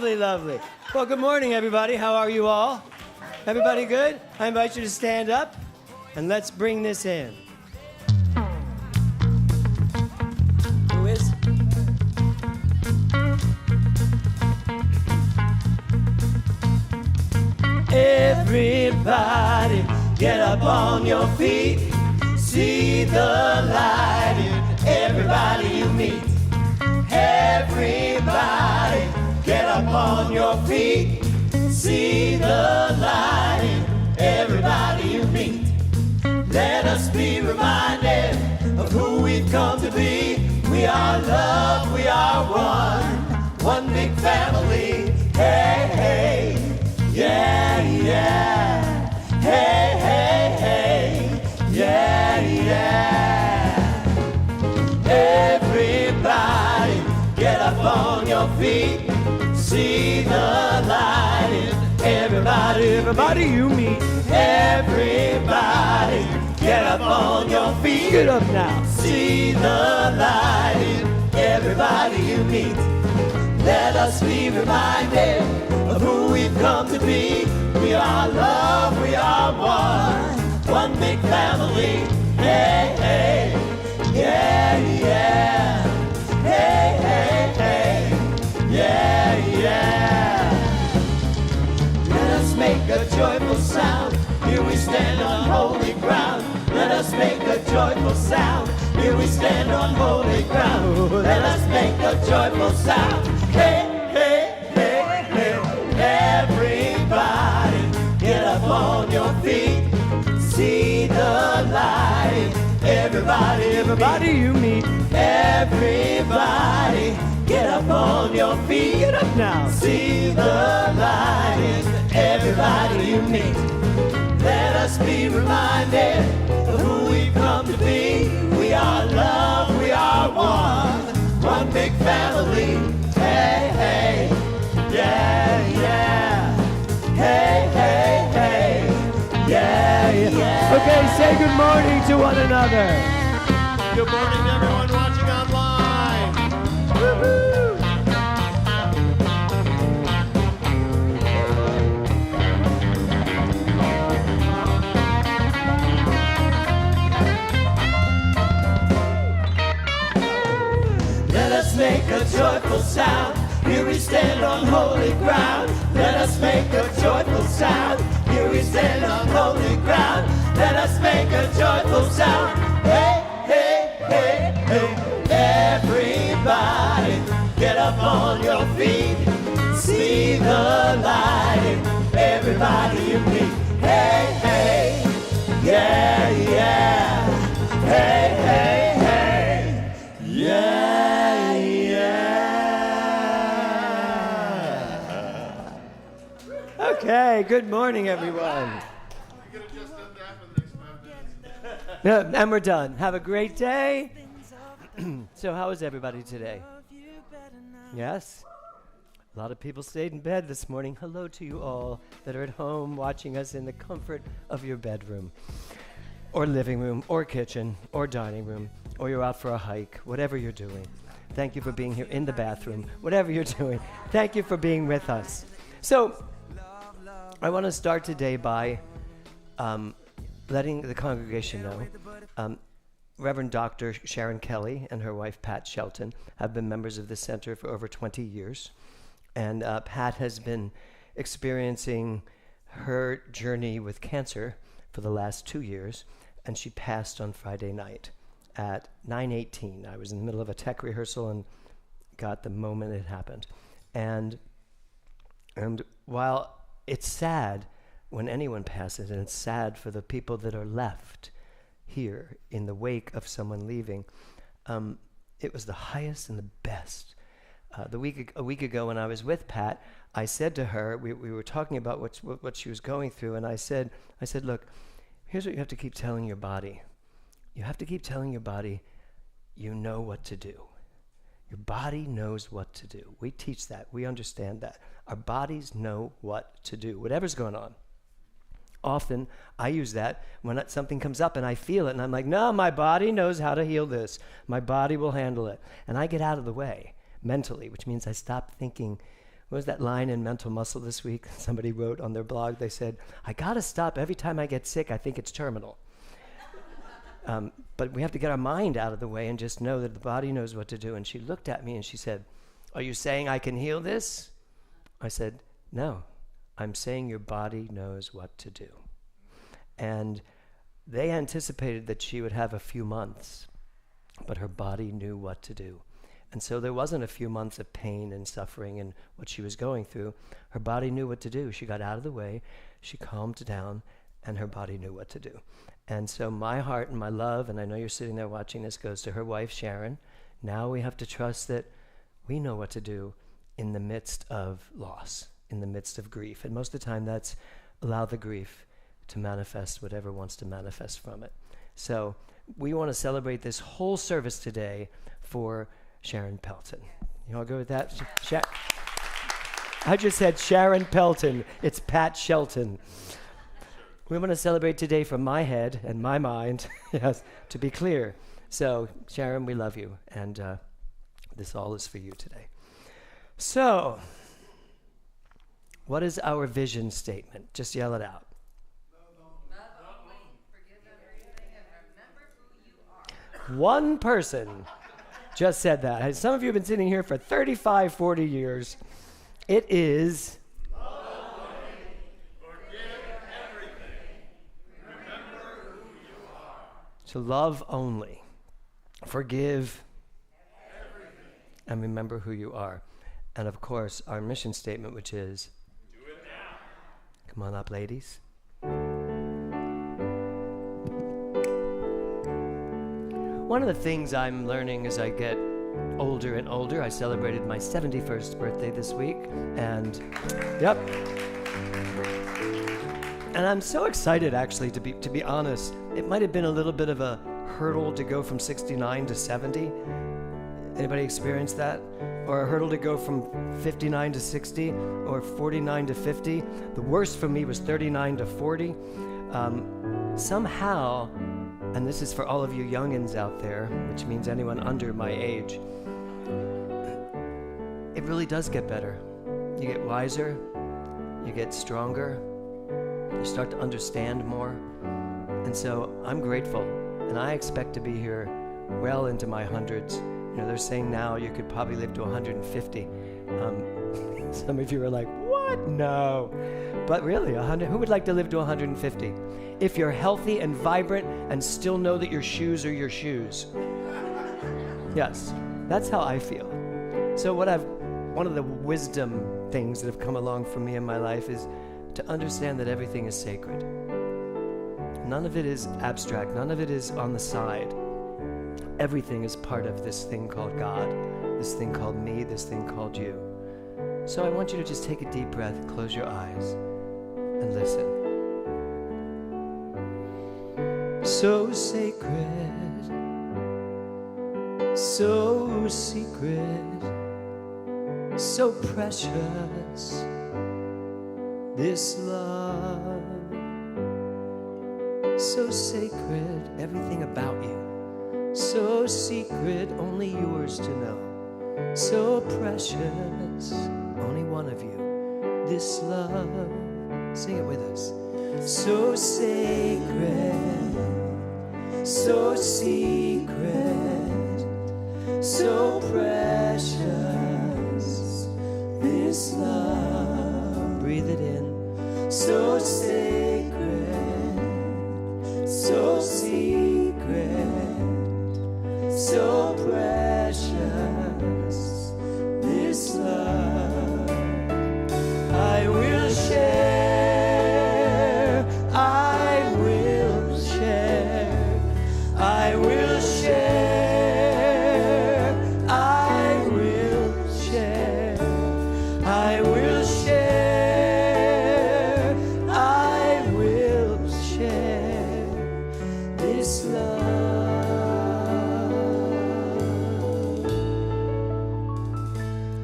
Lovely, lovely. Well, good morning, everybody. How are you all? Everybody good? I invite you to stand up, and let's bring this in. Who is? Everybody, get up on your feet. See the light in everybody you meet. Everybody, get up on your feet. See the light in everybody you meet. Let us be reminded of who we've come to be. We are love, we are one big family. Hey, hey, yeah, yeah. Hey, hey, hey, yeah, yeah. Everybody, get up on your feet. See the light in everybody you meet. Everybody, get up on your feet. Get up now. See the light in everybody you meet. Let us be reminded of who we've come to be. We are love, we are one big family. Hey, hey, yeah, yeah. Hey, hey, hey, yeah, yeah. Let us make a joyful sound. Here we stand on holy ground. Let us make a joyful sound. Here we stand on holy ground. Let us make a joyful sound. Hey, hey, hey, hey. Everybody, get up on your feet. See the light. Everybody you meet. Everybody, get up on your feet. Get up now. See the light. Everybody you meet. Let us be reminded of who we've come to be. We are love, we are one big family. Hey, hey, yeah, yeah. Hey, hey, hey, yeah, yeah. Okay, say good morning to one another. Good morning to everyone watching online. Woo-hoo. Let us make a joyful sound. Here we stand on holy ground. Let us make a joyful sound. Here we stand on holy ground. Let us make a joyful sound. Hey, hey, hey, hey. Everybody, get up on your feet. See the light in everybody you meet. Hey, hey, yeah, yeah. Hey, hey, hey, yeah, yeah. Okay, good morning, everyone. Yeah, and we're done. Have a great day. So how is everybody today? Yes? A lot of people stayed in bed this morning. Hello to you all that are at home watching us in the comfort of your bedroom or living room or kitchen or dining room, or you're out for a hike, whatever you're doing. Thank you for being here in the bathroom, whatever you're doing. Thank you for being with us. So I want to start today by letting the congregation know Reverend Dr. Sharon Kelly and her wife Pat Shelton have been members of the center for over 20 years. And Pat has been experiencing her journey with cancer for the last 2 years, and she passed on Friday night at 9:18. I was in the middle of a tech rehearsal and got the moment it happened. And while it's sad when anyone passes, and it's sad for the people that are left here in the wake of someone leaving, it was the highest and the best. A week ago when I was with Pat, I said to her, we were talking about what she was going through, and I said, look, here's what you have to keep telling your body. You have to keep telling your body, you know what to do. Your body knows what to do. We teach that. We understand that. Our bodies know what to do, whatever's going on. Often, I use that when something comes up and I feel it, and I'm like, no, my body knows how to heal this. My body will handle it. And I get out of the way mentally, which means I stop thinking what was that line in Mental Muscle this week? Somebody wrote on their blog, they said, I gotta stop. Every time I get sick, I think it's terminal. But we have to get our mind out of the way and just know that the body knows what to do. And she looked at me and she said, are you saying I can heal this? I said, no, I'm saying your body knows what to do. And they anticipated that she would have a few months, but her body knew what to do. And so there wasn't a few months of pain and suffering and what she was going through. Her body knew what to do. She got out of the way, she calmed down, and her body knew what to do. And so my heart and my love, and I know you're sitting there watching this, goes to her wife, Sharon. Now we have to trust that we know what to do in the midst of loss, in the midst of grief. And most of the time that's allow the grief to manifest whatever wants to manifest from it. So we want to celebrate this whole service today for Sharon Pelton. You all go with that? I just said Sharon Pelton. It's Pat Shelton. We want to celebrate today from my head and my mind, yes, to be clear. So, Sharon, we love you, and this all is for you today. So, what is our vision statement? Just yell it out. One person just said that. Some of you have been sitting here for 35, 40 years. It is love only, forgive everything, remember who you are. to love only, forgive Everything. and remember who you are. And of course, our mission statement, which is, Do it now. come on up, ladies. One of the things I'm learning as I get older and older, I celebrated my 71st birthday this week, and yep. And I'm so excited, actually, to be honest. It might have been a little bit of a hurdle to go from 69 to 70. Anybody experience that? Or a hurdle to go from 59 to 60, or 49 to 50. The worst for me was 39 to 40. Somehow, and this is for all of you youngins out there, which means anyone under my age, it really does get better. You get wiser, you get stronger, you start to understand more. And so I'm grateful, and I expect to be here well into my hundreds. You know, they're saying now you could probably live to 150. Some of you are like, what? No. But really, 100, who would like to live to 150? If you're healthy and vibrant and still know that your shoes are your shoes. Yes, that's how I feel. So one of the wisdom things that have come along for me in my life is to understand that everything is sacred. None of it is abstract. None of it is on the side. Everything is part of this thing called God, this thing called me, this thing called you. So I want you to just take a deep breath, close your eyes, and listen. So sacred, so secret, so precious, this love. So sacred, everything about you. So secret, only yours to know. So precious, only one of you. This love, sing it with us. So sacred, so secret, so precious. This love, breathe it in. So sacred, so secret, so precious, this love. I will share, I will share, I will share, I will share, I will share, I will share this love.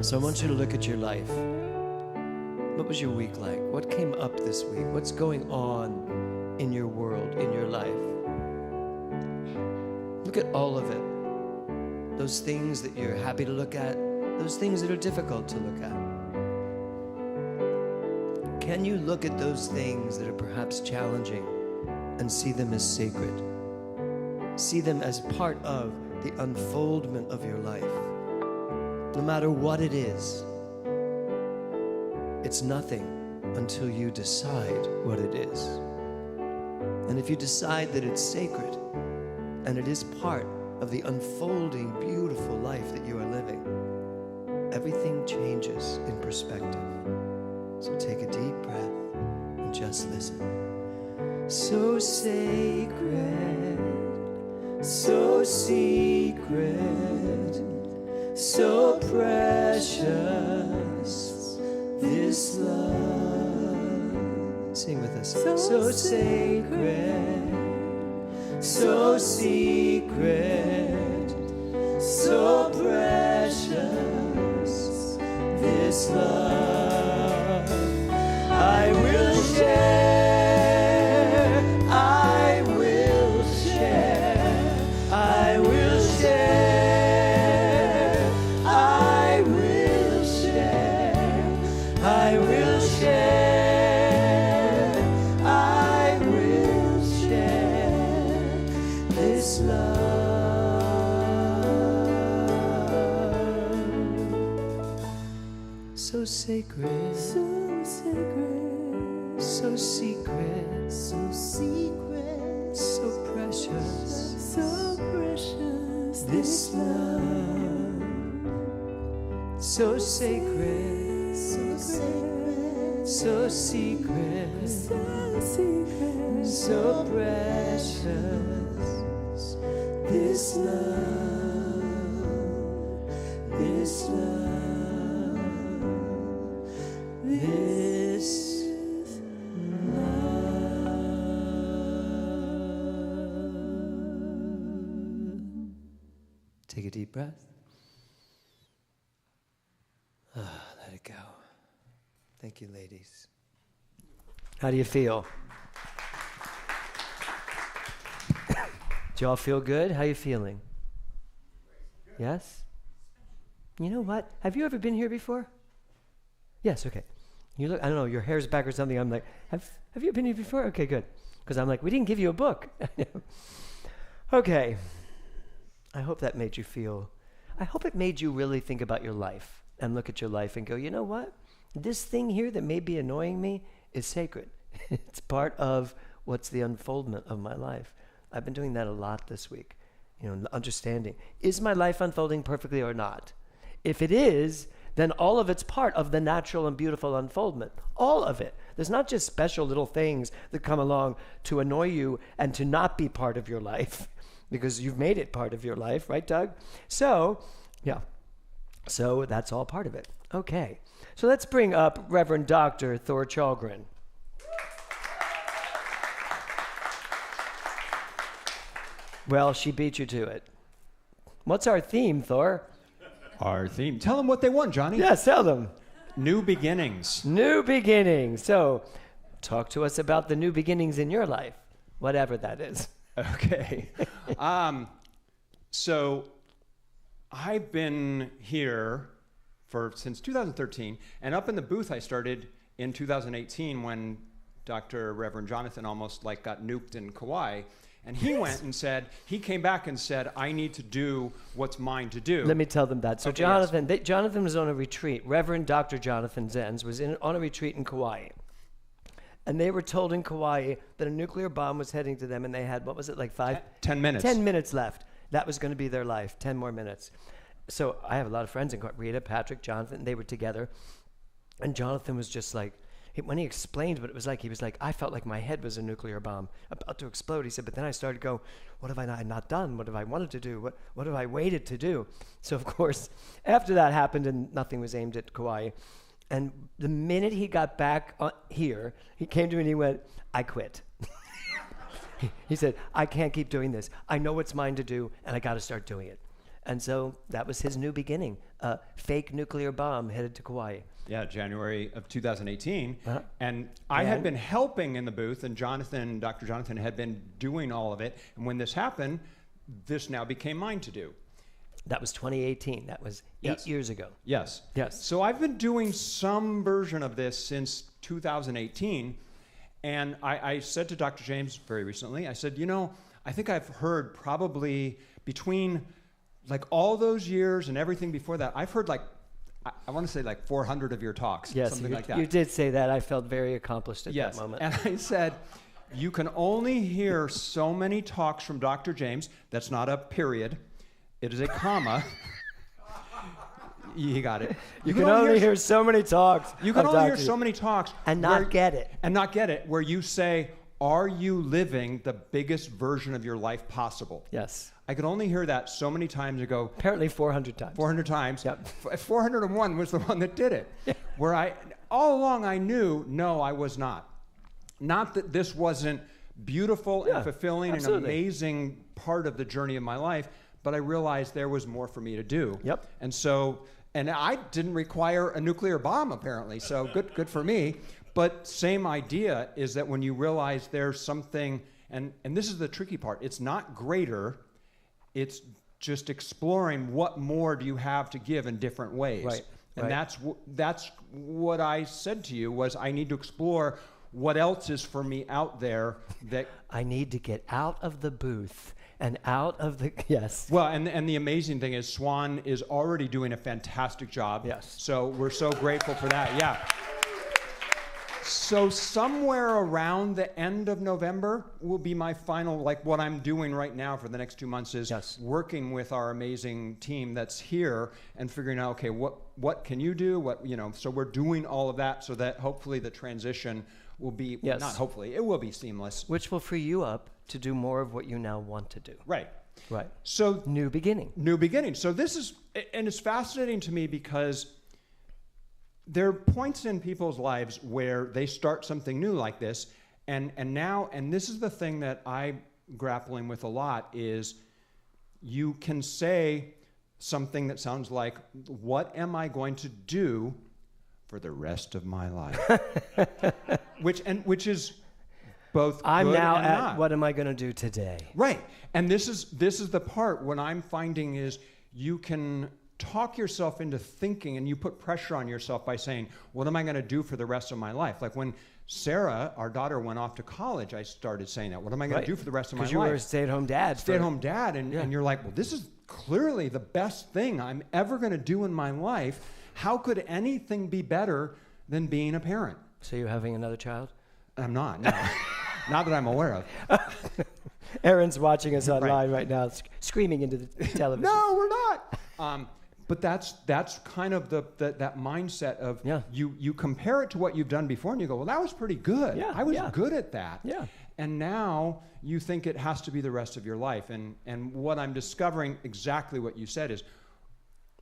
So I want you to look at your life. What was your week like? What came up this week? What's going on in your world, in your life? Look at all of it. Those things that you're happy to look at, those things that are difficult to look at. Can you look at those things that are perhaps challenging and see them as sacred? See them as part of the unfoldment of your life. No matter what it is, it's nothing until you decide what it is. And if you decide that it's sacred and it is part of the unfolding, beautiful life that you are living, everything changes in perspective. So take a deep breath and just listen. So sacred, so secret, so precious, this love. Sing with us. So sacred, so secret, so precious, this love. I will share, I will share, I will share, I will share, I will share, I will share this love. So sacred, so sacred, so secret, so secret, so precious, so precious, this love. So sacred, so sacred, so secret, so secret, so precious, this love, this love, this love. Take a deep breath. Let it go. Thank you, ladies. How do you feel? Do y'all feel good? How you feeling? Yes? You know what? Have you ever been here before? Yes, okay. You look, I don't know, your hair's back or something. I'm like, have you been here before? Okay, good. Because I'm like, we didn't give you a book. Okay. I hope that made you feel, I hope it made you really think about your life and look at your life and go, you know what? This thing here that may be annoying me is sacred. It's part of what's the unfoldment of my life. I've been doing that a lot this week. You know, understanding, is my life unfolding perfectly or not? If it is, then all of it's part of the natural and beautiful unfoldment. All of it. There's not just special little things that come along to annoy you and to not be part of your life because you've made it part of your life, right, Doug? So, yeah. So that's all part of it. Okay. So let's bring up Reverend Dr. Thor Chalgren. Well, she beat you to it. What's our theme, Thor? Our theme. Tell them what they want, Johnny. Yes, tell them. New beginnings. New beginnings. So talk to us about the new beginnings in your life, whatever that is. Okay. So I've been here since 2013, and up in the booth I started in 2018 when Dr. Reverend Jonathan almost got nuked in Kauai. And he went and said, he came back and said, I need to do what's mine to do. Let me tell them that. So Okay, Jonathan, Jonathan was on a retreat. Reverend Dr. Jonathan Zenz was on a retreat in Kauai. And they were told in Kauai that a nuclear bomb was heading to them, and they had, what was it, 10 minutes. 10 minutes left. That was going to be their life, 10 more minutes. So I have a lot of friends in Kauai, Rita, Patrick, Jonathan, they were together. And Jonathan was just when he explained what it was like, he was like, I felt like my head was a nuclear bomb about to explode. He said, but then I started to go, what have I not done? What have I wanted to do? What have I waited to do? So, of course, after that happened and nothing was aimed at Kauai, and the minute he got back here, he came to me and he went, I quit. He said, I can't keep doing this. I know what's mine to do, and I got to start doing it. And so that was his new beginning, a fake nuclear bomb headed to Kauai. Yeah, January of 2018. And I had been helping in the booth, and Dr. Jonathan had been doing all of it. And when this happened, this now became mine to do. That was 2018. That was 8 years ago. Yes. Yes. So I've been doing some version of this since 2018. And I said to Dr. James very recently, I said, I think I've heard probably between like all those years and everything before that, I've heard like, I want to say like 400 of your talks, yes, something like that. You did say that. I felt very accomplished at that moment. And I said, you can only hear so many talks from Dr. James. That's not a period. It is a comma. You got it. You can only hear so many talks. You can only hear so many talks. And not get it. And not get it, where you say, are you living the biggest version of your life possible? Yes. I could only hear that so many times ago. Apparently 400 times. 400 times. Yep. 401 was the one that did it. Where all along I knew, no, I was not. Not that this wasn't beautiful and fulfilling and amazing part of the journey of my life, but I realized there was more for me to do. Yep. And I didn't require a nuclear bomb, apparently, so good for me. But same idea is that when you realize there's something, and this is the tricky part, it's not greater, it's just exploring what more do you have to give in different ways. Right. And that's what I said to you was I need to explore what else is for me out there that... I need to get out of the booth and out of the... Yes. Well, and the amazing thing is Swan is already doing a fantastic job. Yes. So we're so grateful for that. Yeah. So somewhere around the end of November will be my final, like what I'm doing right now for the next 2 months is working with our amazing team that's here and figuring out, okay, what can you do? So we're doing all of that so that hopefully the transition will be, not hopefully, it will be seamless. Which will free you up to do more of what you now want to do. Right. Right. So new beginning. New beginning. So this is, and it's fascinating to me because there are points in people's lives where they start something new like this, and this is the thing that I'm grappling with a lot is you can say something that sounds like, what am I going to do for the rest of my life? which is both I'm good now and at not. What am I going to do today? Right. And this is the part what I'm finding is you can talk yourself into thinking and you put pressure on yourself by saying, what am I going to do for the rest of my life? Like when Sarah, our daughter, went off to college, I started saying that. What am I going to do for the rest of my life? Because you were a stay-at-home dad. Stay-at-home dad. And you're like, well, this is clearly the best thing I'm ever going to do in my life. How could anything be better than being a parent? So you're having another child? I'm not, no. Not that I'm aware of. Aaron's watching us online right now, screaming into the television. No, we're not. But that's kind of that mindset of you compare it to what you've done before and you go, well, that was pretty good. Yeah, I was good at that. Yeah. And now you think it has to be the rest of your life. And what I'm discovering, exactly what you said is,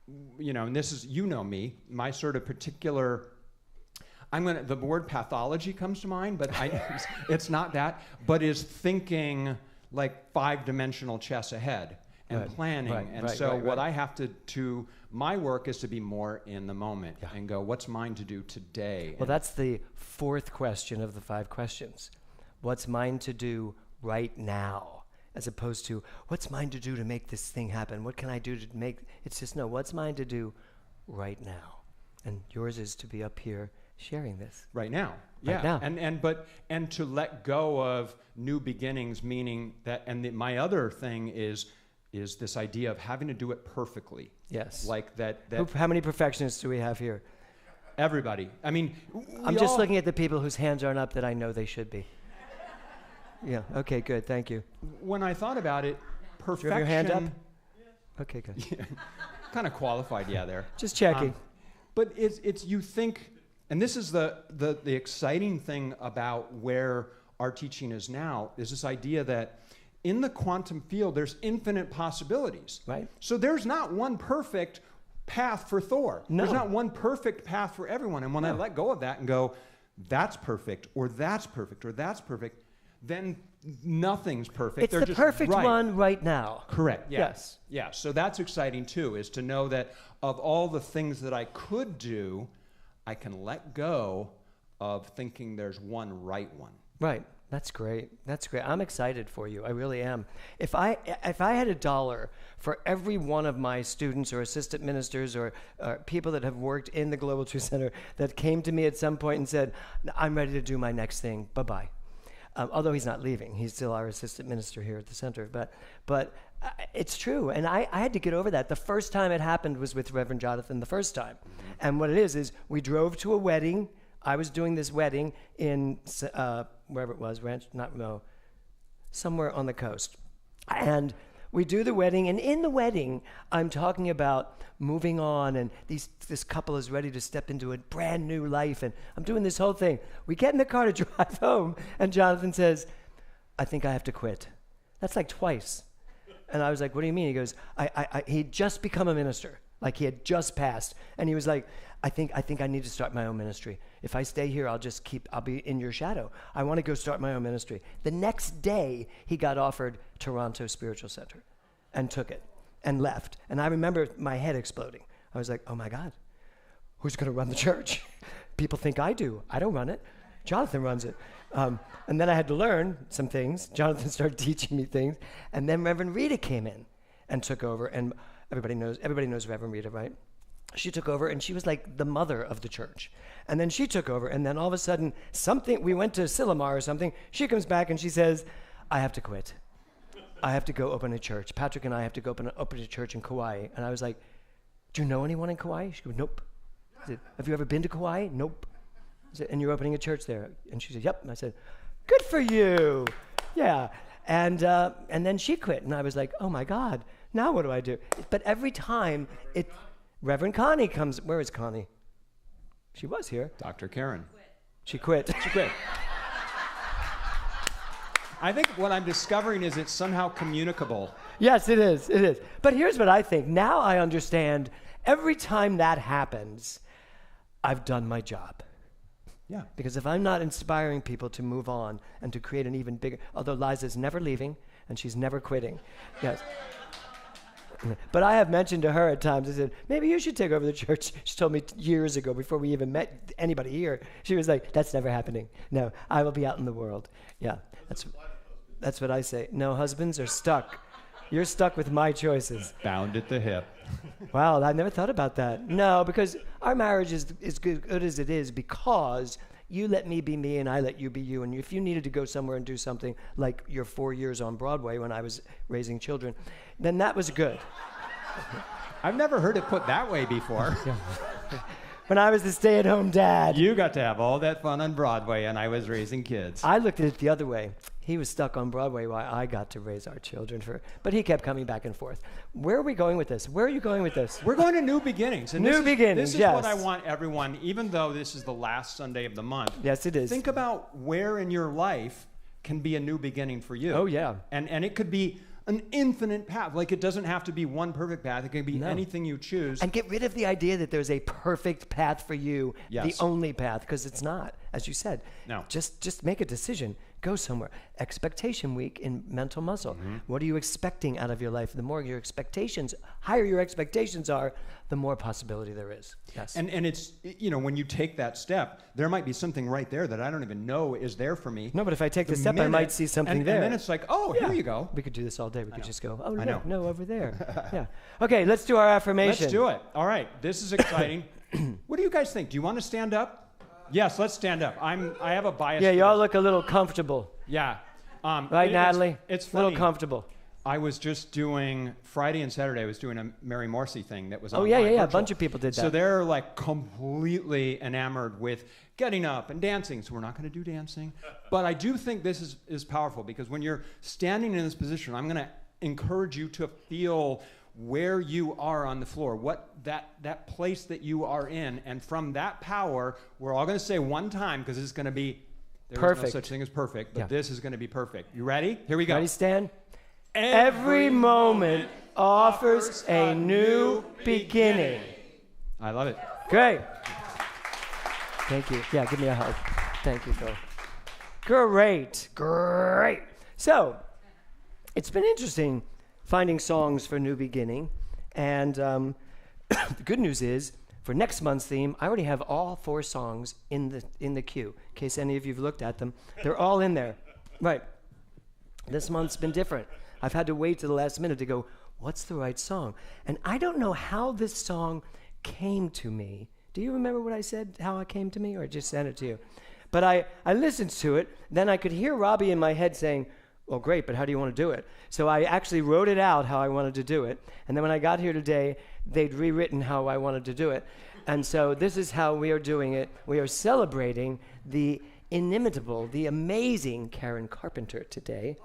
and this is, me, my sort of particular, the word pathology comes to mind, but it's not that, but is thinking like 5-dimensional chess ahead. And planning. What I have to my work is to be more in the moment and go, what's mine to do today? Well, that's the 4th question of the 5 questions. What's mine to do right now? As opposed to, what's mine to do to make this thing happen? What can I do to make, it's just, no, what's mine to do right now? And yours is to be up here sharing this. Right now. Yeah. Right now. And to let go of new beginnings, meaning that, and my other thing is this idea of having to do it perfectly. Yes. Like that. How many perfectionists do we have here? Everybody. I mean, I'm just looking at the people whose hands aren't up that I know they should be. Yeah. Okay, good. Thank you. When I thought about it, perfection. Do you have your hand up? Okay, good. Yeah. Kind of qualified, there. Just checking. But it's you think, and this is the exciting thing about where our teaching is now, is this idea that in the quantum field, there's infinite possibilities. Right. So there's not one perfect path for Thor. No. There's not one perfect path for everyone. And when I let go of that and go, that's perfect, or that's perfect, or that's perfect, then nothing's perfect. It's the perfect one right now. Correct. Yeah. Yes. Yeah. So that's exciting too, is to know that of all the things that I could do, I can let go of thinking there's one right one. Right. That's great. That's great. I'm excited for you. I really am. If I had $1 for every one of my students or assistant ministers or people that have worked in the Global Truth Center that came to me at some point and said, I'm ready to do my next thing. Bye-bye. Although he's not leaving. He's still our assistant minister here at the center. But it's true. And I had to get over that. The first time it happened was with Reverend Jonathan the first time. And what it is we drove to a wedding. I was doing this wedding in wherever it was, somewhere on the coast. And we do the wedding, and in the wedding, I'm talking about moving on, and this couple is ready to step into a brand new life, and I'm doing this whole thing. We get in the car to drive home, and Jonathan says, I think I have to quit. That's like twice. And I was like, what do you mean? He goes, he'd just become a minister. Like he had just passed. And he was like, I think I need to start my own ministry. If I stay here, I'll be in your shadow. I want to go start my own ministry. The next day, he got offered Toronto Spiritual Center and took it and left. And I remember my head exploding. I was like, oh my God, who's going to run the church? People think I do. I don't run it. Jonathan runs it. And then I had to learn some things. Jonathan started teaching me things. And then Reverend Rita came in and took over. And everybody knows Reverend Rita, right? She took over, and she was like the mother of the church. And then she took over, and then all of a sudden, we went to Sillamar or something. She comes back, and she says, I have to quit. I have to go open a church. Patrick and I have to go open a church in Kauai. And I was like, do you know anyone in Kauai? She goes, nope. I said, have you ever been to Kauai? Nope. I said, and you're opening a church there? And she said, yep. And I said, good for you. Yeah. And then she quit, and I was like, oh my God, now what do I do? But every time Reverend Connie comes. Where is Connie? She was here. Dr. Karen. She quit. She quit. I think what I'm discovering is it's somehow communicable. Yes, it is. It is. But here's what I think. Now I understand every time that happens, I've done my job. Yeah. Because if I'm not inspiring people to move on and to create an even bigger, although Liza's never leaving and she's never quitting. Yes. But I have mentioned to her at times, I said, maybe you should take over the church. She told me years ago, before we even met anybody here, she was like, that's never happening. No, I will be out in the world. Yeah, that's what I say. No, husbands are stuck. You're stuck with my choices. Bound at the hip. Wow, I never thought about that. No, because our marriage is good as it is because you let me be me and I let you be you. And if you needed to go somewhere and do something like your 4 years on Broadway when I was raising children, then that was good. I've never heard it put that way before. Yeah. When I was the stay-at-home dad. You got to have all that fun on Broadway and I was raising kids. I looked at it the other way. He was stuck on Broadway while I got to raise our children. But he kept coming back and forth. Where are we going with this? Where are you going with this? We're going to New Beginnings. And New Beginnings, This is yes. what I want everyone, even though this is the last Sunday of the month. Yes, it is. Think about where in your life can be a new beginning for you. Oh, yeah. And it could be an infinite path. Like, it doesn't have to be one perfect path. It can be anything you choose. And get rid of the idea that there's a perfect path for you, Yes. the only path, because it's not, as you said. No. Just make a decision. Go somewhere. Expectation week in mental muscle. Mm-hmm. What are you expecting out of your life? The more your expectations, higher your expectations are, the more possibility there is. Yes. And it's, when you take that step, there might be something right there that I don't even know is there for me. No, but if I take the step, I might see something there. And then it's like, here you go. We could do this all day. We could just go, oh, I know. no, over there. Yeah. Okay, let's do our affirmation. Let's do it. All right. This is exciting. What do you guys think? Do you want to stand up? Yes, let's stand up. I have a bias. Yeah, for y'all this. look a little comfortable. Yeah. Right, Natalie? It's a funny. little comfortable. I was just doing, Friday and Saturday, I was doing a Mary Morrissey thing that was Oh, online, yeah. A virtual. bunch of people did that. So they're like completely enamored with getting up and dancing. So we're not going to do dancing. But I do think this is powerful because when you're standing in this position, I'm going to encourage you to feel where you are on the floor, what that place that you are in. And from that power, we're all going to say one time because it's going to be, there's perfect. no such thing as perfect, but this is going to be perfect. You ready? Here we go. Ready, Stan? Every moment offers a new beginning. I love it. Great. Thank you. Yeah, give me a hug. Thank you, Phil. Great. So, it's been interesting finding songs for New Beginning. And the good news is, for next month's theme, I already have all 4 songs in the queue. In case any of you have looked at them, they're all in there. Right. This month's been different. I've had to wait to the last minute to go, what's the right song? And I don't know how this song came to me. Do you remember what I said, how it came to me, or I just sent it to you? But I listened to it, then I could hear Robbie in my head saying, well, great, but how do you want to do it? So I actually wrote it out how I wanted to do it. And then when I got here today, they'd rewritten how I wanted to do it. And so this is how we are doing it. We are celebrating the inimitable, the amazing Karen Carpenter today.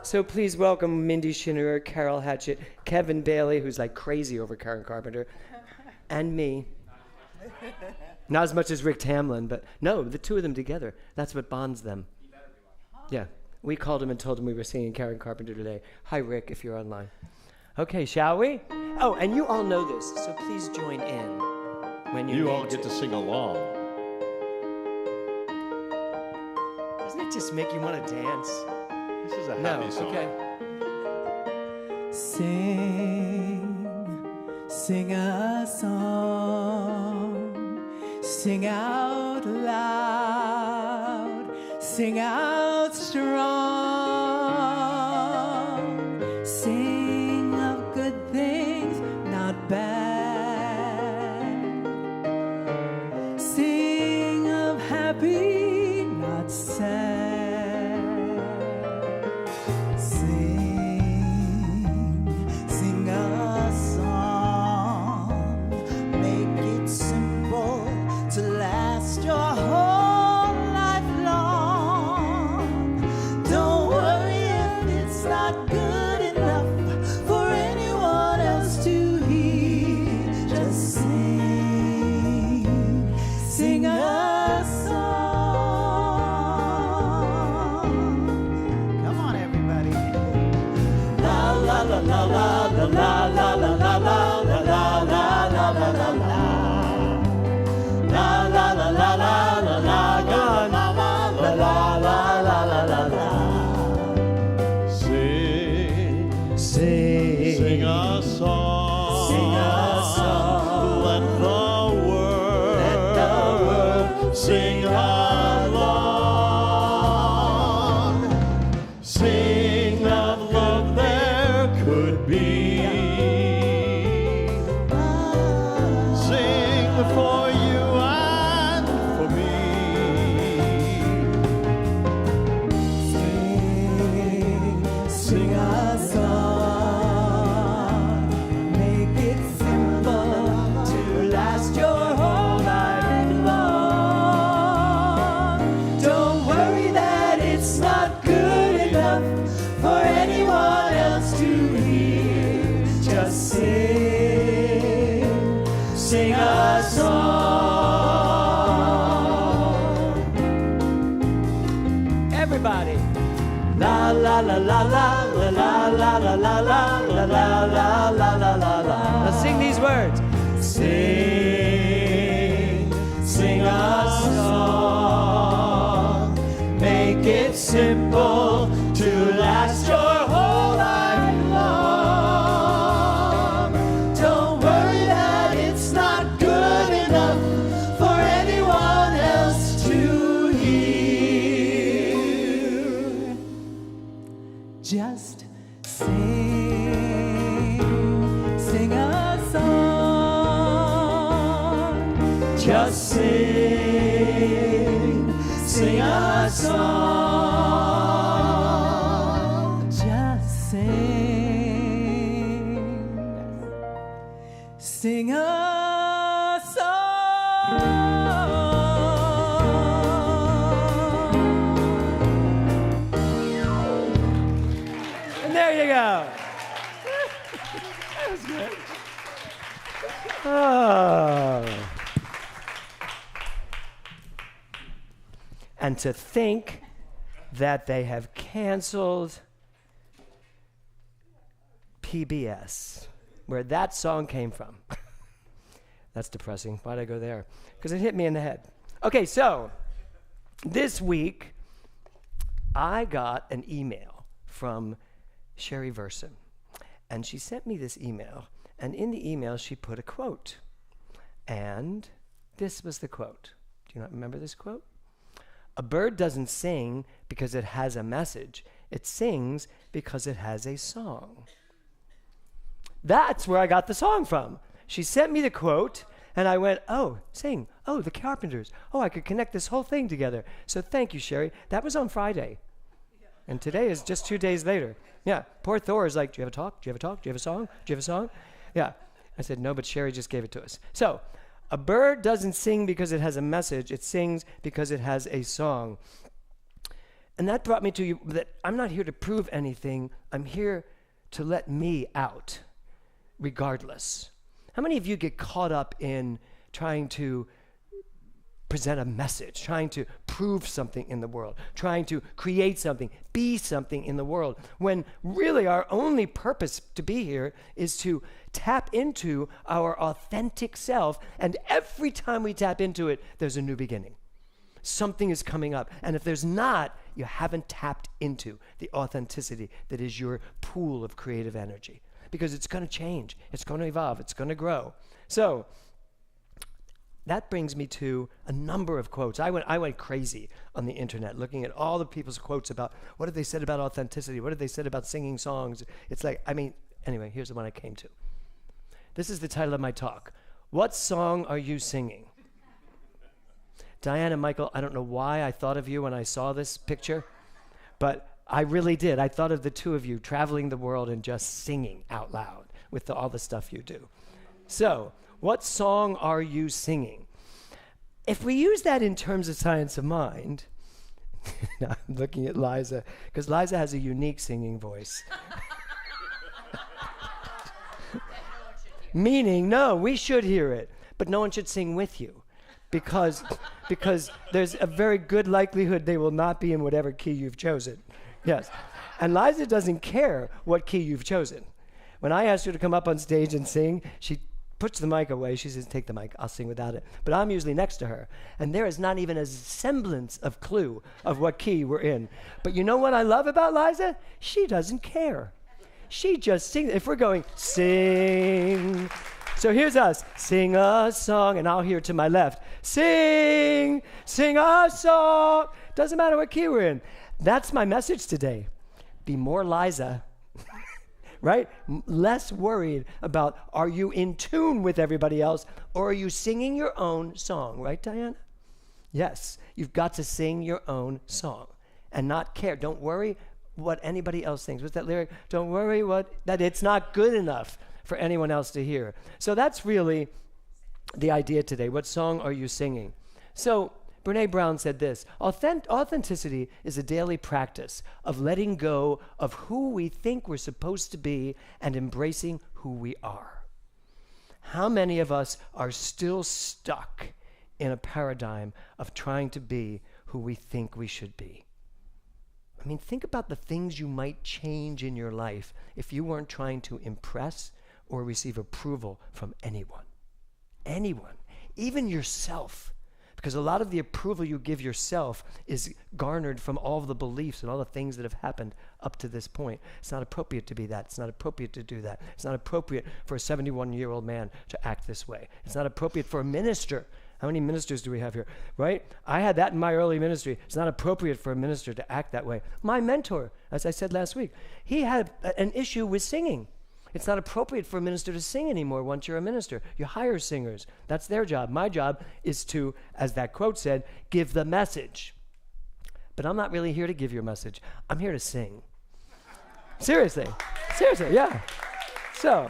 So please welcome Mindy Schinnerer, Carol Hatchett, Kevin Bailey, who's like crazy over Karen Carpenter, and me. Not as much as Rick Tamlin, but no, the two of them together. That's what bonds them. Yeah, we called him and told him we were singing Karen Carpenter today. Hi, Rick, if you're online. Okay, shall we? Oh, and you all know this, so please join in when you all get to sing along. Doesn't it just make you want to dance? This is a happy song. Okay. Sing a song, sing out loud, sing out strong, sing of good things, not bad, sing of happy, not sad. Sing a song, make it simple to last your whole life long. Don't worry if it's not good enough for anyone else to hear. Just sing a song. Come on, everybody. La la la la la la la la la la la la la la la la la la. La la la la la la la la la la la la la la la. Sing, Sing. sing a song. Sing a song. Let the world sing along. Sing of love there could be. Sing for you and for me. Sing a song, make it simple to last your whole life long. Don't worry that it's not good enough for anyone else to hear. Just sing a song. Everybody. La la la la la la la la la la la la la la la la la la. Now sing these words. Sing a song. Make it simple to last your whole life long. Don't worry that it's not good enough for anyone else to hear. Just sing a song. Just sing a song. Just sing a song. And there you go. That was good. Oh. And to think that they have canceled PBS, where that song came from. That's depressing. Why'd I go there? Because it hit me in the head. Okay, so this week I got an email from Sherry Verson, and she sent me this email, and in the email she put a quote, and this was the quote. Do you not remember this quote? A bird doesn't sing because it has a message. It sings because it has a song. That's where I got the song from. She sent me the quote, and I went, oh, sing. Oh, the Carpenters. Oh, I could connect this whole thing together. So thank you, Sherry. That was on Friday. And today is just 2 days later. Yeah, poor Thor is like, do you have a talk? Do you have a talk? Do you have a song? Do you have a song? Yeah. I said, no, but Sherry just gave it to us. So a bird doesn't sing because it has a message. It sings because it has a song. And that brought me to you that I'm not here to prove anything. I'm here to let me out, regardless. How many of you get caught up in trying to present a message, trying to prove something in the world, trying to create something, be something in the world, when really our only purpose to be here is to tap into our authentic self, and every time we tap into it, there's a new beginning. Something is coming up, and if there's not, you haven't tapped into the authenticity that is your pool of creative energy, because it's going to change, it's going to evolve, it's going to grow. So that brings me to a number of quotes. I went crazy on the internet looking at all the people's quotes about what have they said about authenticity, what have they said about singing songs. It's like, anyway, here's the one I came to. This is the title of my talk. What song are you singing? Diane and Michael, I don't know why I thought of you when I saw this picture, but I really did. I thought of the two of you traveling the world and just singing out loud with all the stuff you do. So, what song are you singing? If we use that in terms of science of mind, I'm looking at Liza, because Liza has a unique singing voice. Meaning, no, we should hear it, but no one should sing with you, because there's a very good likelihood they will not be in whatever key you've chosen. Yes. And Liza doesn't care what key you've chosen. When I asked her to come up on stage and sing, she puts the mic away. She says, take the mic. I'll sing without it. But I'm usually next to her. And there is not even a semblance of clue of what key we're in. But you know what I love about Liza? She doesn't care. She just sings. If we're going, sing. So here's us. Sing a song. And I'll hear to my left. Sing. Sing a song. Doesn't matter what key we're in. That's my message today. Be more Liza. Right? Less worried about, are you in tune with everybody else, or are you singing your own song? Right, Diana? Yes, you've got to sing your own song and not care. Don't worry what anybody else thinks. What's that lyric? Don't worry that it's not good enough for anyone else to hear. So that's really the idea today. What song are you singing? So Brene Brown said this: authenticity is a daily practice of letting go of who we think we're supposed to be and embracing who we are. How many of us are still stuck in a paradigm of trying to be who we think we should be? I mean, think about the things you might change in your life if you weren't trying to impress or receive approval from anyone. Anyone, even yourself. Because a lot of the approval you give yourself is garnered from all of the beliefs and all the things that have happened up to this point. It's not appropriate to be that. It's not appropriate to do that. It's not appropriate for a 71-year-old man to act this way. It's not appropriate for a minister. How many ministers do we have here, right? I had that in my early ministry. It's not appropriate for a minister to act that way. My mentor, as I said last week, he had an issue with singing. It's not appropriate for a minister to sing anymore once you're a minister. You hire singers. That's their job. My job is to, as that quote said, give the message. But I'm not really here to give you a message. I'm here to sing. Seriously, yeah. So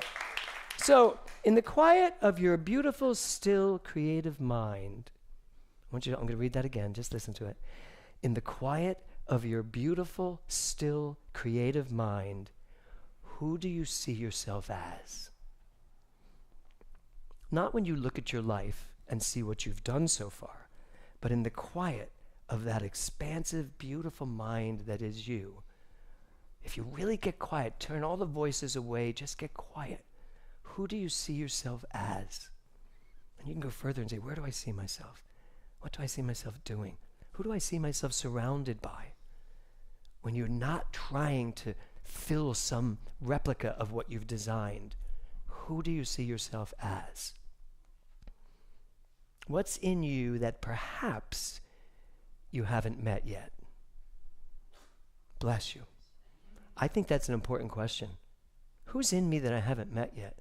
in the quiet of your beautiful, still, creative mind, I'm going to read that again. Just listen to it. In the quiet of your beautiful, still, creative mind, who do you see yourself as? Not when you look at your life and see what you've done so far, but in the quiet of that expansive, beautiful mind that is you. If you really get quiet, turn all the voices away, just get quiet. Who do you see yourself as? And you can go further and say, where do I see myself? What do I see myself doing? Who do I see myself surrounded by? When you're not trying to fill some replica of what you've designed, who do you see yourself as? What's in you that perhaps you haven't met yet? Bless you. I think that's an important question. Who's in me that I haven't met yet?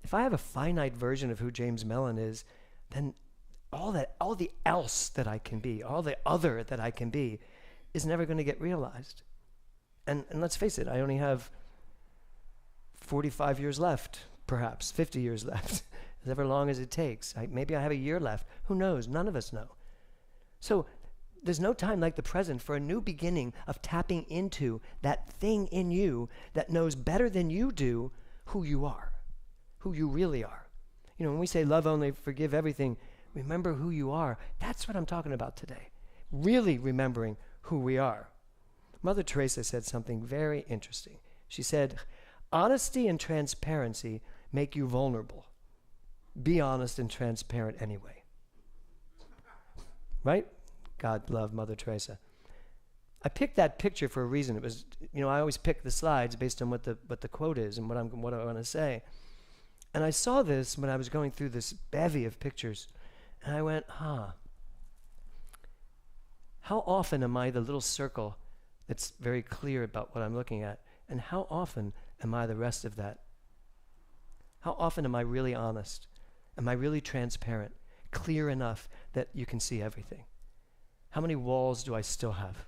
If I have a finite version of who James Mellon is, then all the else that I can be, all the other that I can be, is never going to get realized. And let's face it, I only have 45 years left, perhaps 50 years left, however long as it takes. Maybe I have a year left. Who knows? None of us know. So there's no time like the present for a new beginning of tapping into that thing in you that knows better than you do who you are, who you really are. You know, when we say love only, forgive everything, remember who you are. That's what I'm talking about today. Really remembering who we are. Mother Teresa said something very interesting. She said, honesty and transparency make you vulnerable. Be honest and transparent anyway. Right? God love Mother Teresa. I picked that picture for a reason. It was, you know, I always pick the slides based on what the quote is and what I want to say. And I saw this when I was going through this bevy of pictures, and I went, how often am I the little circle that's very clear about what I'm looking at, and how often am I the rest of that? How often am I really honest? Am I really transparent, clear enough that you can see everything? How many walls do I still have?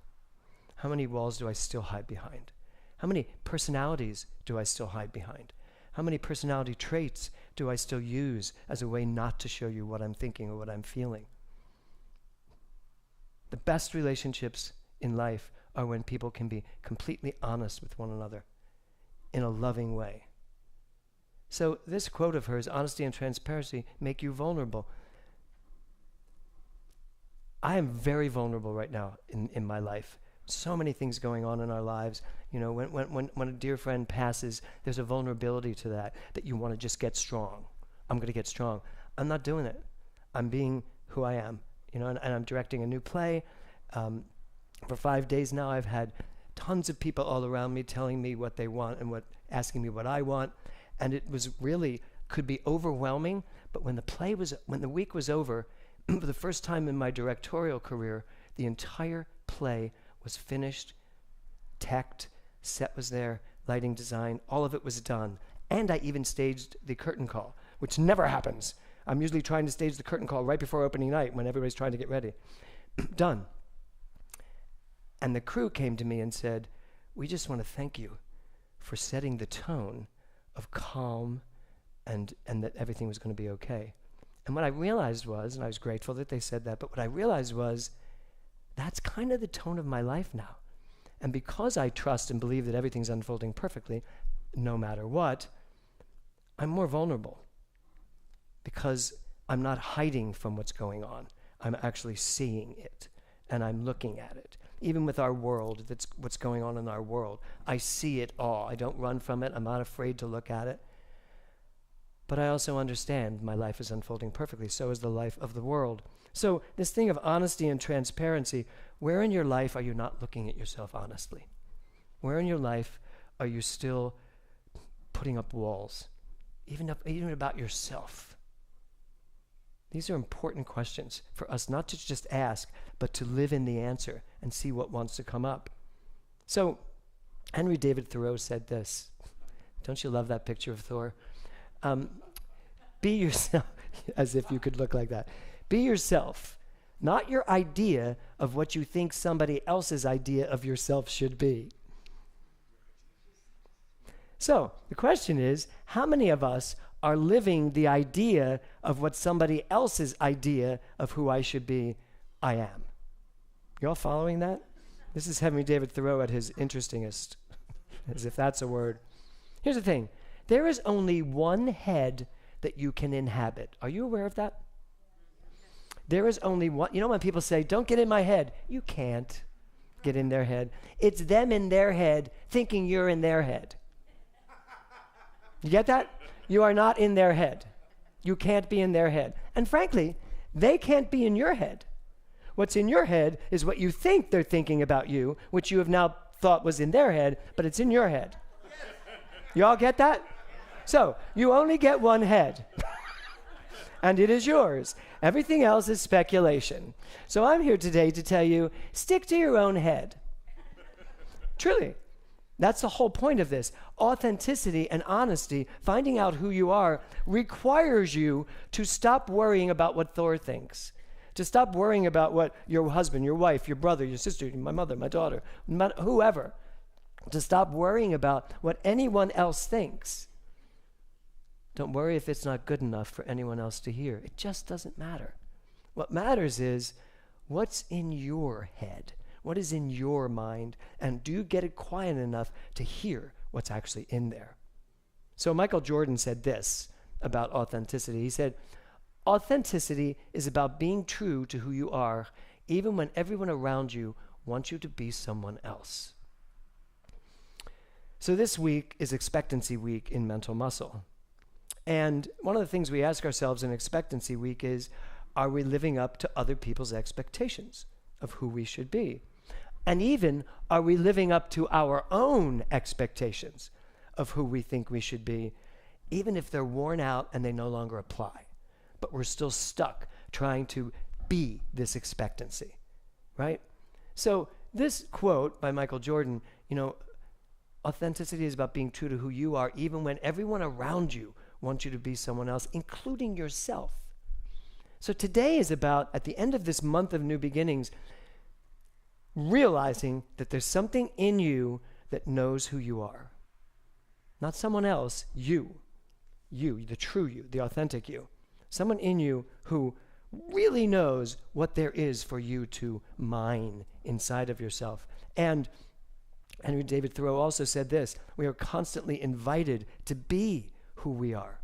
How many walls do I still hide behind? How many personalities do I still hide behind? How many personality traits do I still use as a way not to show you what I'm thinking or what I'm feeling? The best relationships in life are when people can be completely honest with one another in a loving way. So this quote of hers, honesty and transparency make you vulnerable. I am very vulnerable right now in my life. So many things going on in our lives. You know, when a dear friend passes, there's a vulnerability to that you want to just get strong. I'm going to get strong. I'm not doing it. I'm being who I am. You know, and I'm directing a new play. For 5 days now, I've had tons of people all around me telling me what they want and asking me what I want. And it was really, could be overwhelming. But when the week was over, for the first time in my directorial career, the entire play was finished, teched, set was there, lighting design, all of it was done. And I even staged the curtain call, which never happens. I'm usually trying to stage the curtain call right before opening night when everybody's trying to get ready. Done. And the crew came to me and said, we just want to thank you for setting the tone of calm and that everything was going to be okay. And what I realized was, and I was grateful that they said that, but what I realized was, that's kind of the tone of my life now. And because I trust and believe that everything's unfolding perfectly, no matter what, I'm more vulnerable. Because I'm not hiding from what's going on. I'm actually seeing it, and I'm looking at it. Even with our world, that's what's going on in our world. I see it all. I don't run from it. I'm not afraid to look at it. But I also understand my life is unfolding perfectly. So is the life of the world. So this thing of honesty and transparency, where in your life are you not looking at yourself honestly? Where in your life are you still putting up walls, even about yourself? These are important questions for us not to just ask, but to live in the answer and see what wants to come up. So Henry David Thoreau said this. Don't you love that picture of Thor? Be yourself, as if you could look like that. Be yourself, not your idea of what you think somebody else's idea of yourself should be. So the question is, how many of us are living the idea of what somebody else's idea of who I should be, I am? You all following that? This is Henry David Thoreau at his interestingest, as if that's a word. Here's the thing. There is only one head that you can inhabit. Are you aware of that? There is only one. You know when people say, don't get in my head? You can't get in their head. It's them in their head thinking you're in their head. You get that? You are not in their head. You can't be in their head. And frankly, they can't be in your head. What's in your head is what you think they're thinking about you, which you have now thought was in their head, but it's in your head. You all get that? So, you only get one head. and it is yours. Everything else is speculation. So I'm here today to tell you, stick to your own head. Truly. That's the whole point of this. Authenticity and honesty, finding out who you are, requires you to stop worrying about what Thor thinks, to stop worrying about what your husband, your wife, your brother, your sister, my mother, my daughter, whoever, to stop worrying about what anyone else thinks. Don't worry if it's not good enough for anyone else to hear. It just doesn't matter. What matters is what's in your head. What is in your mind, and do you get it quiet enough to hear what's actually in there? So Michael Jordan said this about authenticity. He said, authenticity is about being true to who you are, even when everyone around you wants you to be someone else. So this week is expectancy week in Mental Muscle. And one of the things we ask ourselves in expectancy week is, are we living up to other people's expectations of who we should be? And even, are we living up to our own expectations of who we think we should be, even if they're worn out and they no longer apply? But we're still stuck trying to be this expectancy, right? So this quote by Michael Jordan, authenticity is about being true to who you are, even when everyone around you wants you to be someone else, including yourself. So today is about, at the end of this month of new beginnings, realizing that there's something in you that knows who you are. Not someone else, you, the true you, the authentic you. Someone in you who really knows what there is for you to mine inside of yourself. And Henry David Thoreau also said this, we are constantly invited to be who we are.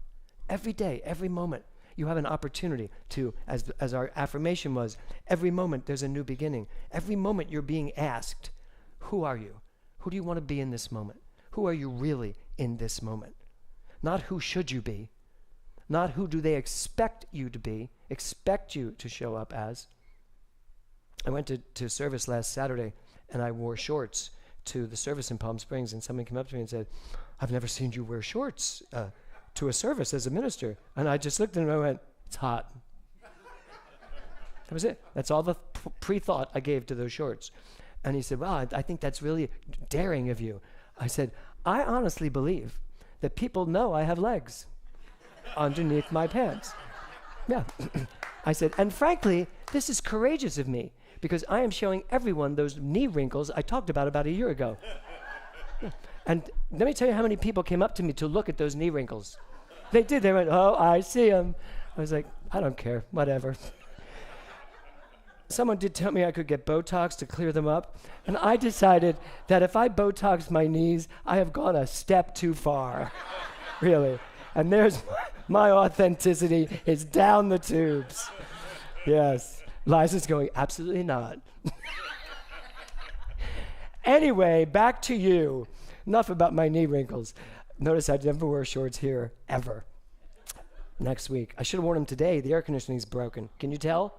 Every day, every moment. You have an opportunity to, as our affirmation was, every moment there's a new beginning. Every moment you're being asked, who are you? Who do you want to be in this moment? Who are you really in this moment? Not who should you be. Not who do they expect you to be, expect you to show up as. I went to service last Saturday, and I wore shorts to the service in Palm Springs, and someone came up to me and said, I've never seen you wear shorts to a service as a minister. And I just looked at him and I went, it's hot. That was it. That's all the pre-thought I gave to those shorts. And he said, well, I think that's really daring of you. I said, I honestly believe that people know I have legs underneath my pants. Yeah. I said, and frankly, this is courageous of me because I am showing everyone those knee wrinkles I talked about a year ago. And let me tell you how many people came up to me to look at those knee wrinkles. They did. They went, oh, I see them. I was like, I don't care. Whatever. Someone did tell me I could get Botox to clear them up. And I decided that if I Botox my knees, I have gone a step too far. Really. And there's my authenticity is down the tubes. Yes. Liza's going, absolutely not. Anyway, back to you. Enough about my knee wrinkles. Notice I never wear shorts here, ever. Next week. I should have worn them today. The air conditioning's broken. Can you tell?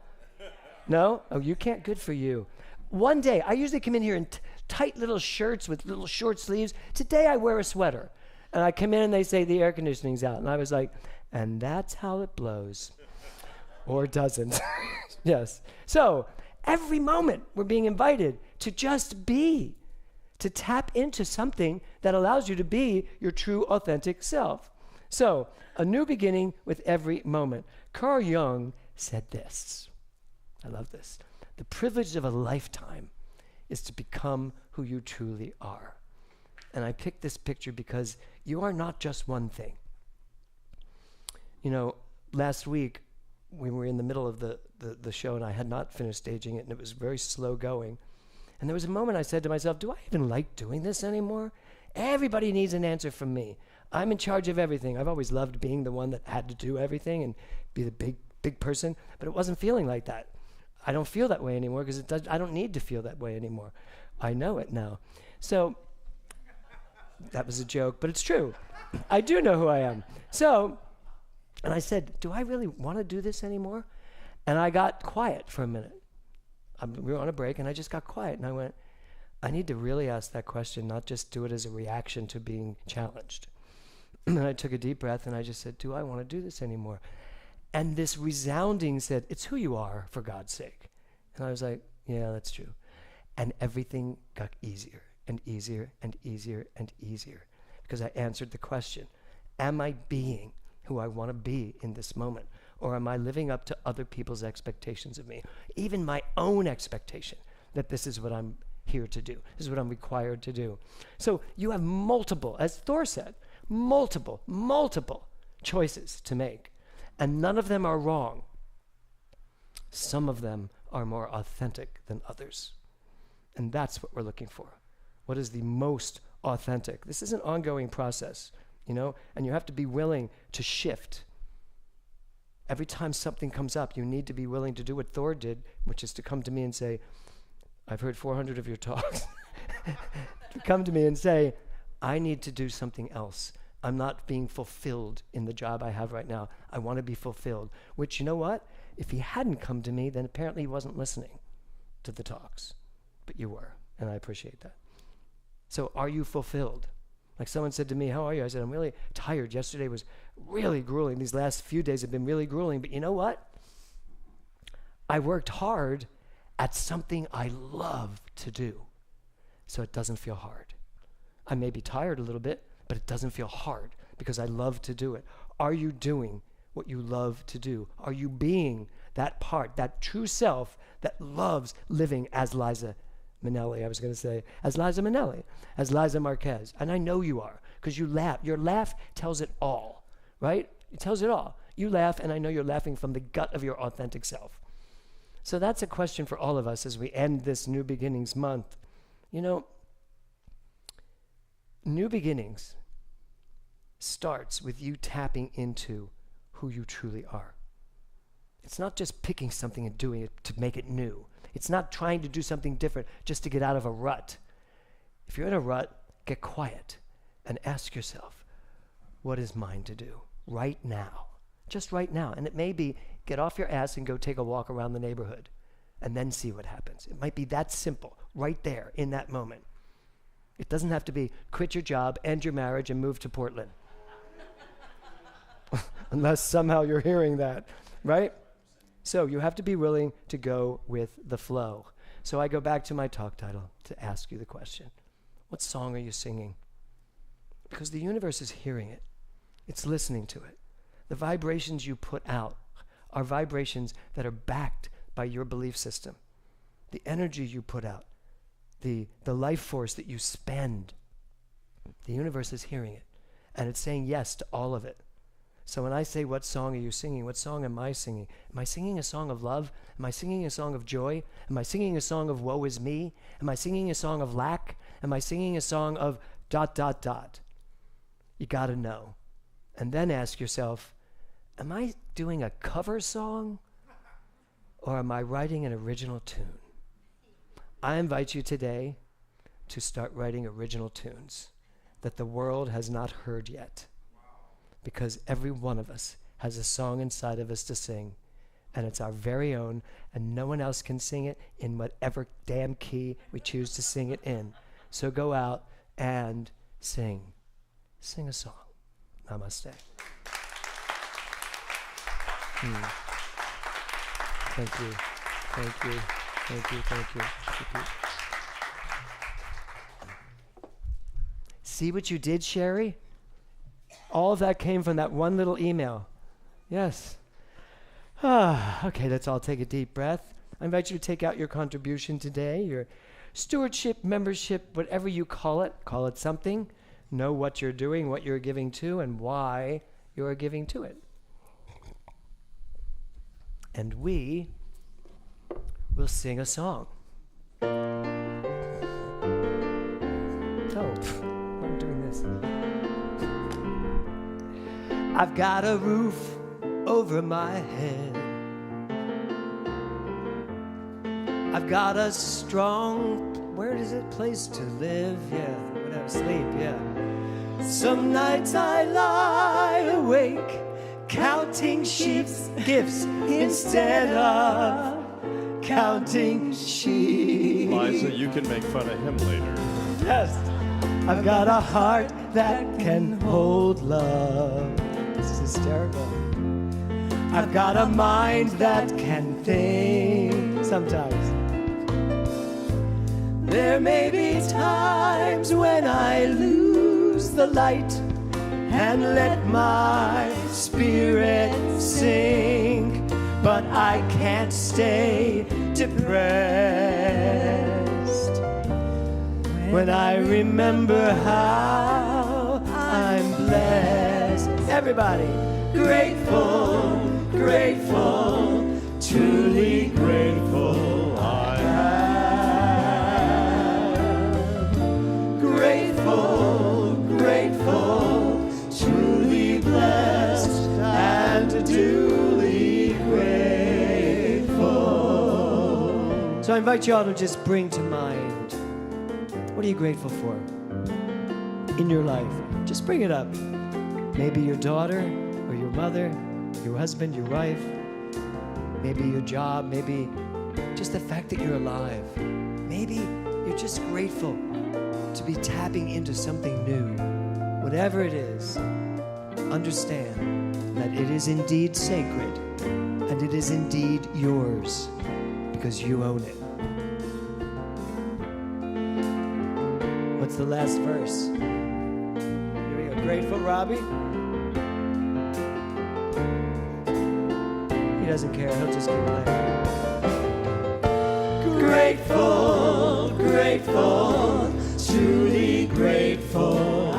No? Oh, you can't? Good for you. One day, I usually come in here in tight little shirts with little short sleeves. Today, I wear a sweater. And I come in and they say the air conditioning's out. And I was like, and that's how it blows. Or doesn't. Yes. So, every moment, we're being invited to just be. To tap into something that allows you to be your true, authentic self. So, a new beginning with every moment. Carl Jung said this. I love this. The privilege of a lifetime is to become who you truly are. And I picked this picture because you are not just one thing. Last week, we were in the middle of the show, and I had not finished staging it, and it was very slow going. And there was a moment I said to myself, do I even like doing this anymore? Everybody needs an answer from me. I'm in charge of everything. I've always loved being the one that had to do everything and be the big person, but it wasn't feeling like that. I don't feel that way anymore because I don't need to feel that way anymore. I know it now. So that was a joke, but it's true. I do know who I am. So, and I said, do I really want to do this anymore? And I got quiet for a minute. We were on a break, and I just got quiet, and I went, I need to really ask that question, not just do it as a reaction to being challenged. And I took a deep breath, and I just said, do I want to do this anymore? And this resounding said, it's who you are, for God's sake. And I was like, yeah, that's true. And everything got easier and easier and easier and easier because I answered the question, am I being who I want to be in this moment? Or am I living up to other people's expectations of me? Even my own expectation that this is what I'm here to do. This is what I'm required to do. So you have multiple, as Thor said, multiple choices to make. And none of them are wrong. Some of them are more authentic than others. And that's what we're looking for. What is the most authentic? This is an ongoing process, you know, and you have to be willing to shift. Every time something comes up, you need to be willing to do what Thor did, which is to come to me and say, I've heard 400 of your talks. To come to me and say, I need to do something else. I'm not being fulfilled in the job I have right now. I want to be fulfilled. Which, you know what? If he hadn't come to me, then apparently he wasn't listening to the talks. But you were, and I appreciate that. So are you fulfilled? Like someone said to me, how are you? I said, I'm really tired. Yesterday was really grueling. These last few days have been really grueling. But you know what? I worked hard at something I love to do. So it doesn't feel hard. I may be tired a little bit, but it doesn't feel hard because I love to do it. Are you doing what you love to do? Are you being that part, that true self that loves living as Liza Minnelli, as Liza Minnelli, as Liza Marquez? And I know you are, because you laugh. Your laugh tells it all, right? It tells it all. You laugh, and I know you're laughing from the gut of your authentic self. So that's a question for all of us as we end this New Beginnings month. You know, New Beginnings starts with you tapping into who you truly are. It's not just picking something and doing it to make it new. It's not trying to do something different just to get out of a rut. If you're in a rut, get quiet and ask yourself, what is mine to do right now? Just right now. And it may be get off your ass and go take a walk around the neighborhood and then see what happens. It might be that simple, right there in that moment. It doesn't have to be quit your job, end your marriage, and move to Portland. Unless somehow you're hearing that, right? So you have to be willing to go with the flow. So I go back to my talk title to ask you the question. What song are you singing? Because the universe is hearing it. It's listening to it. The vibrations you put out are vibrations that are backed by your belief system. The energy you put out, the life force that you spend, the universe is hearing it. And it's saying yes to all of it. So when I say, what song are you singing? What song am I singing? Am I singing a song of love? Am I singing a song of joy? Am I singing a song of woe is me? Am I singing a song of lack? Am I singing a song of ... You got to know. And then ask yourself, am I doing a cover song? Or am I writing an original tune? I invite you today to start writing original tunes that the world has not heard yet. Because every one of us has a song inside of us to sing, and it's our very own, and no one else can sing it in whatever damn key we choose to sing it in. So go out and sing. Sing a song. Namaste. Thank you. Thank you. Thank you. Thank you. Thank you. See what you did, Sherry? All of that came from that one little email. Yes. Okay, let's all take a deep breath. I invite you to take out your contribution today, your stewardship, membership, whatever you call it something. Know what you're doing, what you're giving to, and why you're giving to it. And we will sing a song. Oh, I'm doing this. I've got a roof over my head. I've got a strong, where is it, place to live? Yeah, whatever, sleep, yeah. Some nights I lie awake, counting sheep's gifts instead of counting sheep. Liza, you can make fun of him later. Yes. I've got a heart that can hold love. This is hysterical. I've got a mind that can think. Sometimes there may be times when I lose the light and let my spirit sink, but I can't stay depressed when I remember how I'm blessed. Everybody, grateful, grateful, truly grateful I am. Grateful, grateful, truly blessed and duly grateful. So I invite you all to just bring to mind, what are you grateful for in your life? Just bring it up. Maybe your daughter or your mother, your husband, your wife, maybe your job, maybe just the fact that you're alive. Maybe you're just grateful to be tapping into something new. Whatever it is, understand that it is indeed sacred and it is indeed yours because you own it. What's the last verse? Here we go. Grateful, Robbie? He doesn't care. He'll just keep playing. Grateful, grateful, truly grateful I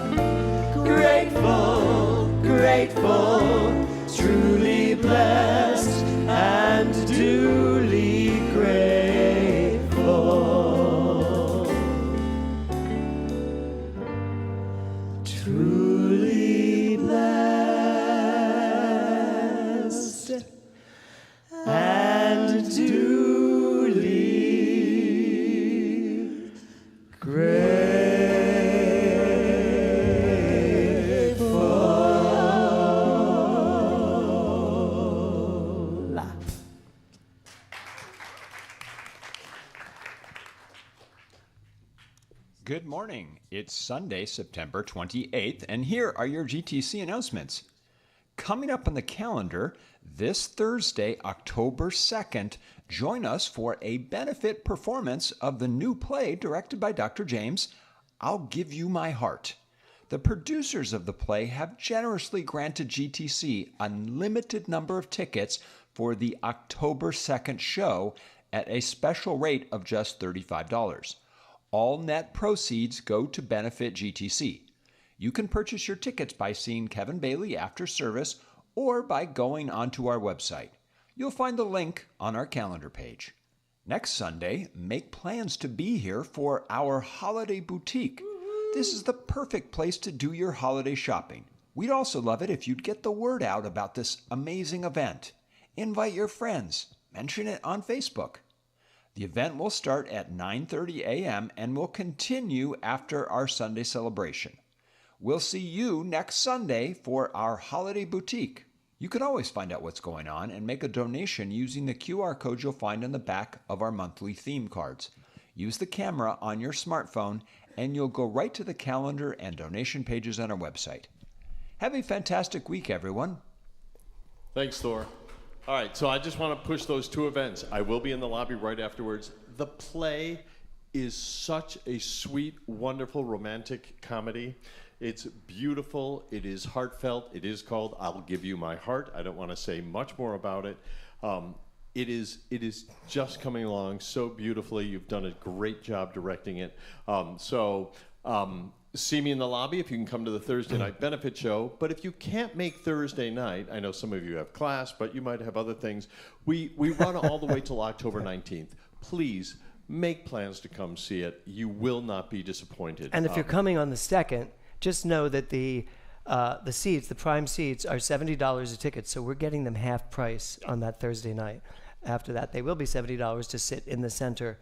am. Grateful, grateful, truly blessed and duly grateful. Truly blessed and duly grateful. Good morning. It's Sunday, September 28th, and here are your GTC announcements. Coming up on the calendar, this Thursday, October 2nd, join us for a benefit performance of the new play directed by Dr. James, I'll Give You My Heart. The producers of the play have generously granted GTC a limited number of tickets for the October 2nd show at a special rate of just $35. All net proceeds go to benefit GTC. You can purchase your tickets by seeing Kevin Bailey after service or by going onto our website. You'll find the link on our calendar page. Next Sunday, make plans to be here for our holiday boutique. This is the perfect place to do your holiday shopping. We'd also love it if you'd get the word out about this amazing event. Invite your friends. Mention it on Facebook. The event will start at 9:30 a.m. and will continue after our Sunday celebration. We'll see you next Sunday for our holiday boutique. You can always find out what's going on and make a donation using the QR code you'll find on the back of our monthly theme cards. Use the camera on your smartphone and you'll go right to the calendar and donation pages on our website. Have a fantastic week, everyone. Thanks, Thor. All right, so I just want to push those two events. I will be in the lobby right afterwards. The play is such a sweet, wonderful, romantic comedy. It's beautiful. It is heartfelt. It is called I'll Give You My Heart. I don't want to say much more about it. It is just coming along so beautifully. You've done a great job directing it. See me in the lobby if you can come to the Thursday night benefit show. But if you can't make Thursday night, I know some of you have class, but you might have other things. We run all the way till October 19th. Please make plans to come see it. You will not be disappointed. And if you're coming on the 2nd, just know that the seats, the prime seats, are $70 a ticket. So we're getting them half price on that Thursday night. After that, they will be $70 to sit in the center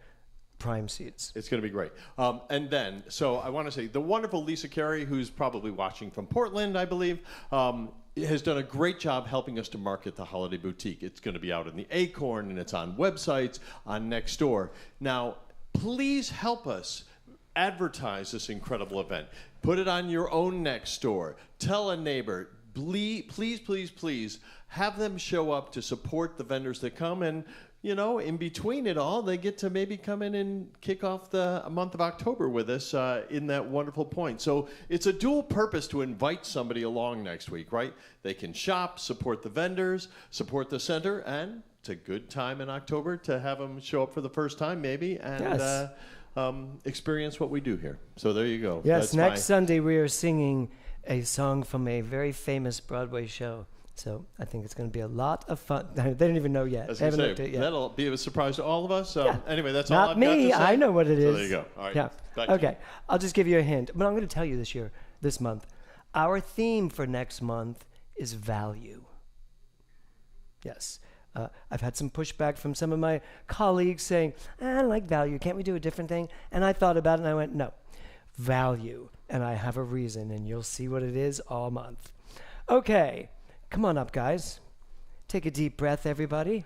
prime seats. It's going to be great. And then, so I want to say, the wonderful Lisa Carey, who's probably watching from Portland, I believe, has done a great job helping us to market the Holiday Boutique. It's going to be out in the Acorn, and it's on websites, on Nextdoor. Now, please help us advertise this incredible event. Put it on your own next door. Tell a neighbor. Please, please, please have them show up to support the vendors that come. And, you know, in between it all, they get to maybe come in and kick off the month of October with us in that wonderful point. So it's a dual purpose to invite somebody along next week, right? They can shop, support the vendors, support the center, and it's a good time in October to have them show up for the first time maybe and experience what we do here. So there you go. Yes, That's next Sunday we are singing a song from a very famous Broadway show. So I think it's going to be a lot of fun. They don't even know yet. They haven't looked at it yet. That'll be a surprise to all of us. Anyway, that's all Not I've me. got to say. I know what it is. So there you go. All right. Yeah. Back to Okay. you. I'll just give you a hint. But I'm going to tell you this month, our theme for next month is value. Yes. I've had some pushback from some of my colleagues saying, I don't like value. Can't we do a different thing? And I thought about it and I went, no, value. And I have a reason, and you'll see what it is all month. Okay. Come on up, guys. Take a deep breath, everybody.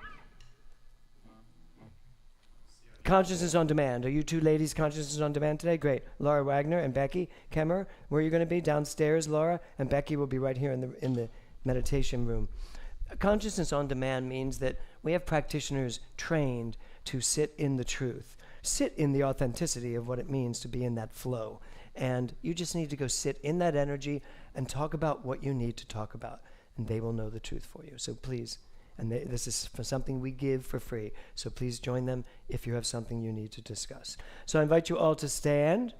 Consciousness on Demand. Are you two ladies Consciousness on Demand today? Great. Laura Wagner and Becky Kemmer. Where are you going to be? Downstairs, Laura? And Becky will be right here in the meditation room. Consciousness on Demand means that we have practitioners trained to sit in the truth, sit in the authenticity of what it means to be in that flow. And you just need to go sit in that energy and talk about what you need to talk about. And they will know the truth for you. So please, and this is for something we give for free. So please join them if you have something you need to discuss. So I invite you all to stand.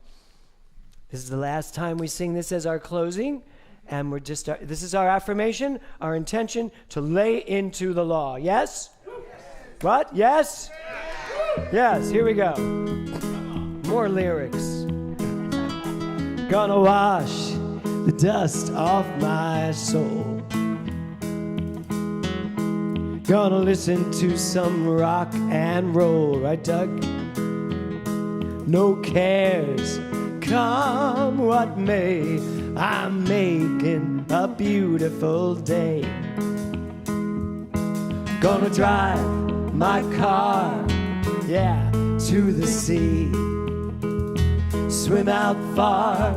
This is the last time we sing this as our closing. And we're just, this is our affirmation, our intention to lay into the law. Yes? What? Yes? Yes, here we go. More lyrics. Gonna wash the dust off my soul. Gonna listen to some rock and roll, right, Doug? No cares, come what may, I'm making a beautiful day. Gonna drive my car, yeah, to the sea. Swim out far,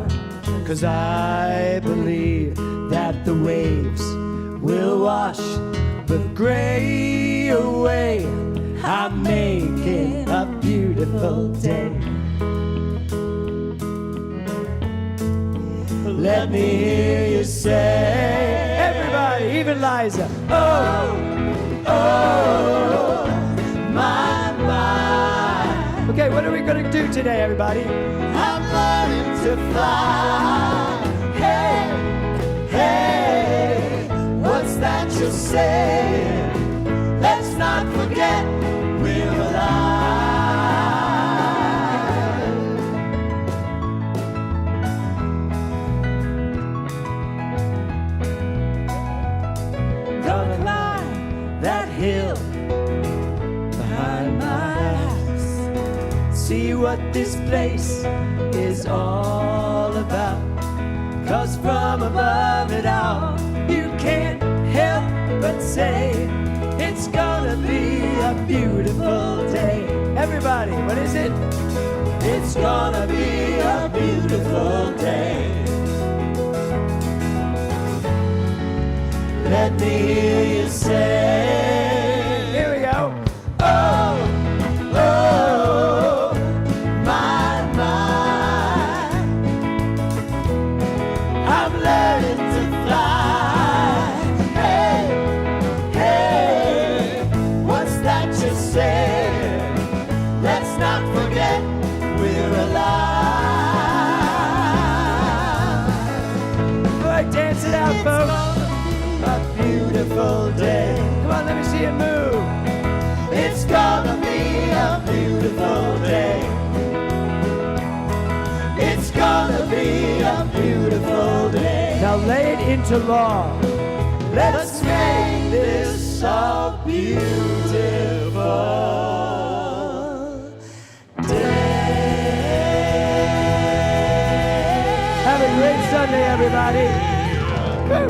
'cause I believe that the waves will wash the gray away. I'm making a beautiful day. Let me hear you say, everybody, even Liza, oh, oh, my, my. Okay, what are we gonna do today, everybody? I'm learning to fly. Hey, hey, what's that you say? Let's not forget we're alive. Gonna climb that hill behind my house. See what this place is all about. 'Cause from above it all, you can't help but say it's gonna be a beautiful day. Everybody, what is it? It's gonna be a beautiful day. Let me hear you say, here we go. Oh, oh, my, my. I'm learning to fly. Hey, hey, what's that you say? Let's not forget we're alive. All right, dance it out, folks. A beautiful day. Come on, let me see it move. It's gonna be a beautiful day. It's gonna be a beautiful day. Now lay it into law. Let's make this a beautiful day. Have a great Sunday, everybody. Woo.